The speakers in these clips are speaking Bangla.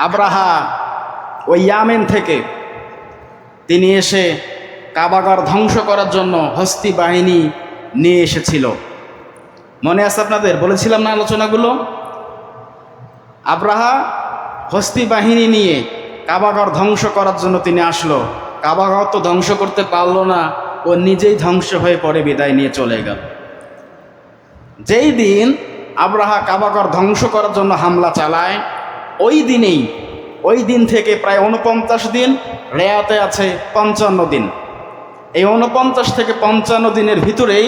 আব্রাহা ওই ইয়ামেন থেকে তিনি এসে কাবাগর ধ্বংস করার জন্য হস্তি বাহিনী নিয়ে এসেছিল। মনে আছে আপনাদের? বলেছিলাম না আলোচনাগুলো? আব্রাহা হস্তি বাহিনী নিয়ে কাবাগর ধ্বংস করার জন্য তিনি আসলো। কাবাগর তো ধ্বংস করতে পারলো না, ও নিজেই ধ্বংস হয়ে পড়ে বিদায় নিয়ে চলে গেল। যেই দিন আব্রাহা কাবাগর ধ্বংস করার জন্য হামলা চালায়, ওই দিন থেকে প্রায় 49 দিন, রেয়াতে আছে 55 দিন। এই 49 থেকে 55 দিনের ভিতরেই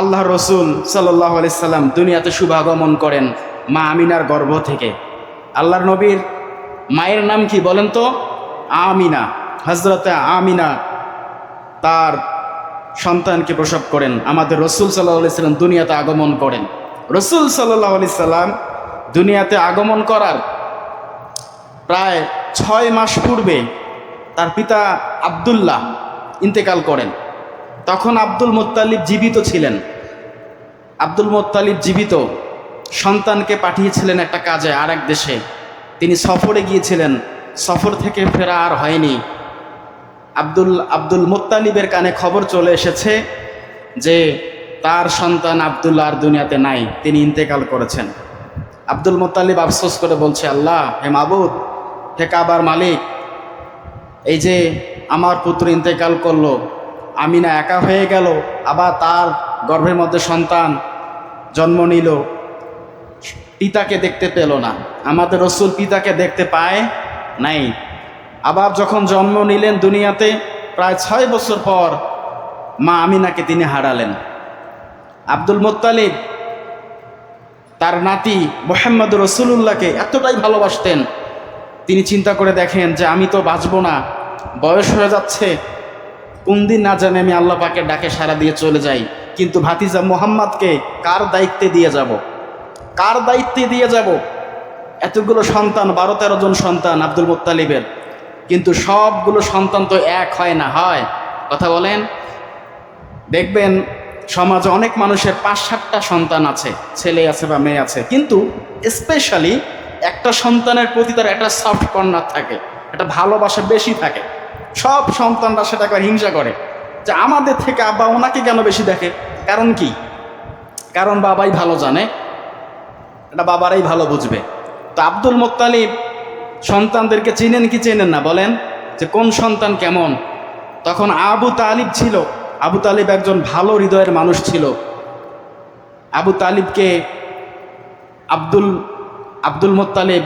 আল্লাহ রসুল সাল্লাল্লাহু আলাইহি সাল্লাম দুনিয়াতে শুভাগমন করেন মা আমিনার গর্ভ থেকে। আল্লাহর নবীর মায়ের নাম কি বলেন তো? আমিনা। হযরতে আমিনা তার সন্তানকে প্রসব করেন। আমাদের রসুল সাল্লাল্লাহু আলাইহি সাল্লাম দুনিয়াতে আগমন করেন। রসুল সাল্লাল্লাহু আলাইহি সাল্লাম দুনিয়াতে আগমন করার প্রায় 6 মাস পূর্বে তার পিতা আব্দুল্লাহ ইন্তেকাল করেন। তখন আব্দুল মুত্তালিব জীবিত ছিলেন। আব্দুল মুত্তালিব জীবিত সন্তানকে পাঠিয়েছিলেন একটা কাজে, আর এক দেশে। তিনি সফরে গিয়েছিলেন, সফর থেকে ফেরা আর হয়নি। আব্দুল মুত্তালিবের কানে খবর চলে এসেছে যে তার সন্তান আব্দুল্লাহ আর দুনিয়াতে নাই, তিনি ইন্তেকাল করেছেন। আব্দুল মুত্তালিব আফসোস করে বলছে, আল্লাহ, হে মাবুদ, হে কাবার মালিক, এই যে আমার পুত্র ইন্তেকাল করলো, আমিনা একা হয়ে গেল, আবার তার গর্ভের মধ্যে সন্তান জন্ম নিল, পিতাকে দেখতে পেল না। আমাদের রসুল পিতাকে দেখতে পায় নাই। আবার যখন জন্ম নিলেন দুনিয়াতে, প্রায় 6 বছর পর মা আমিনাকে তিনি হারালেন। আব্দুল মুত্তালিব তার নাতি মুহাম্মদ রাসূলুল্লাহকে এতটাই ভালোবাসতেন, তিনি চিন্তা করে দেখেন যে আমি তো বাঁচব না, বয়স হয়ে যাচ্ছে, কোন দিন না জানে আমি আল্লাহ পাকের ডাকে সাড়া দিয়ে চলে যাই, কিন্তু ভাতিজা মুহাম্মদকে কার দায়িত্বে দিয়ে যাব? কার দায়িত্বে দিয়ে যাব? এতগুলো সন্তান, 12-13 জন সন্তান আব্দুল মুত্তালিবের, কিন্তু সবগুলো সন্তান তো এক হয় না, হয়? কথা বলেন। দেখবেন সমাজে অনেক মানুষের 5-7টা সন্তান আছে, ছেলে আছে বা মেয়ে আছে, কিন্তু স্পেশালি একটা সন্তানের প্রতি তার একটা সফট কর্নার থাকে, একটা ভালোবাসা বেশি থাকে। সব সন্তানরা সেটাকে হিংসা করে যে আমাদের থেকে আব্বা ওনাকে কেন বেশি দেখে। কারণ কি? কারণ বাবাই ভালো জানে, এটা বাবারাই ভালো বুঝবে। তো আব্দুল মুত্তালিব সন্তানদেরকে চিনেন কি চেনেন না বলেন, যে কোন সন্তান কেমন? তখন আবু তালিব ছিল। আবু তালিব একজন ভালো হৃদয়ের মানুষ ছিল। আবু তালিবকে আব্দুল মুত্তালিব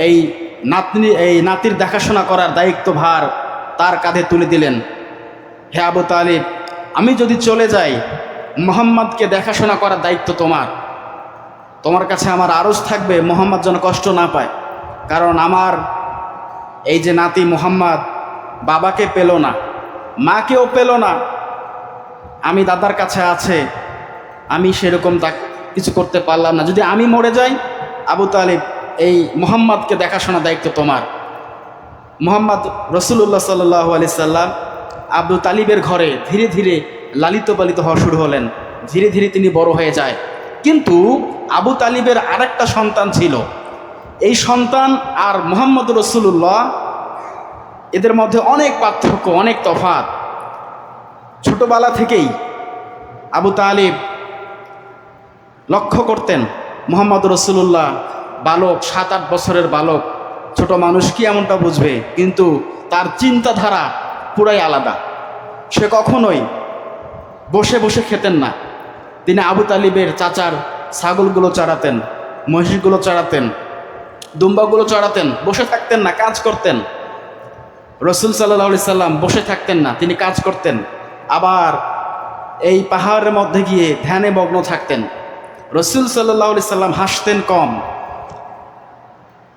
এই নাতির দেখাশোনা করার দায়িত্বভার তার কাঁধে তুলে দিলেন। হে আবু তালিব, আমি যদি চলে যাই, মুহাম্মদকে দেখাশোনা করার দায়িত্ব তোমার কাছে আমার আরজ থাকবে, মুহাম্মদ যেন কষ্ট না পায়। কারণ আমার এই যে নাতি মুহাম্মদ বাবাকে পেল না, মাকেও পেল না, আমি দাদার কাছে আছে, আমি সেরকম তা কিছু করতে পারলাম না। যদি আমি মরে যাই, আবু তালিব, এই মুহাম্মদকে দেখাশোনা দায়িত্ব তোমার। মুহাম্মদ রাসূলুল্লাহ সাল্লাল্লাহু আলাইহি সাল্লাম আবু তালিবের ঘরে ধীরে ধীরে লালিত পালিত হওয়া শুরু হলেন। ধীরে ধীরে তিনি বড় হয়ে যায়। কিন্তু আবু তালিবের আরেকটা সন্তান ছিল। এই সন্তান আর মুহাম্মদ রাসূলুল্লাহ, এদের মধ্যে অনেক পার্থক্য, অনেক তফাৎ। ছোটবেলা থেকেই আবু তালিব লক্ষ্য করতেন মুহাম্মদ রাসূলুল্লাহ বালক, 7-8 বছরের বালক, ছোট মানুষ কি এমনটা বুঝবে, কিন্তু তার চিন্তাধারা পুরাই আলাদা। সে কখনোই বসে বসে খেতেন না। তিনি আবু তালিবের চাচার ছাগলগুলো চড়াতেন, মহিষগুলো চড়াতেন, দুম্বাগুলো চড়াতেন, বসে থাকতেন না, কাজ করতেন। রসুল সাল্লাল্লাহু আলাইহি সাল্লাম বসে থাকতেন না, তিনি কাজ করতেন। আবার এই পাহাড়ের মধ্যে গিয়ে ধ্যানে মগ্ন থাকতেন। রসুল সাল্লাল্লাহু আলাইহি সাল্লাম হাসতেন কম,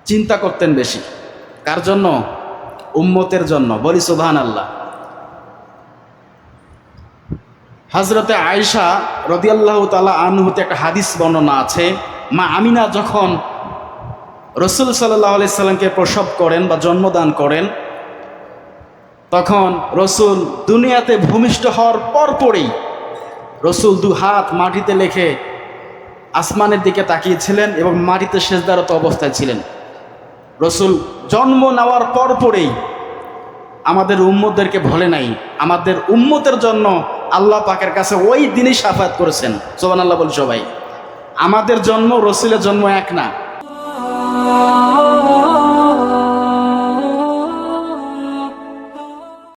চিন্তা করতেন বেশি। কার জন্য? উম্মতের জন্য। বলি সুবহানাল্লাহ। হযরতে আয়েশা রাদিয়াল্লাহু তাআলা আনহুতে একটা হাদিস বর্ণনা আছে, মা আমিনা যখন রসুল সাল্লাল্লাহু আলাইহি সাল্লামকে প্রসব করেন বা জন্মদান করেন, তখন রসুল দুনিয়াতে ভূমিষ্ঠ হওয়ার পরপরই রসুল 2 হাত মাটিতে রেখে আসমানের দিকে তাকিয়েছিলেন এবং মাটিতে সেজদারত অবস্থায় ছিলেন। রসুল জন্ম নেওয়ার পরেই আমাদের উম্মতদেরকে ভোলে নাই, আমাদের উম্মতের জন্য আল্লাহ পাকের কাছে ওই দিনই শাফাত করেছেন। সুবহানাল্লাহ বল সবাই। আমাদের জন্ম রসুলের জন্ম এক না।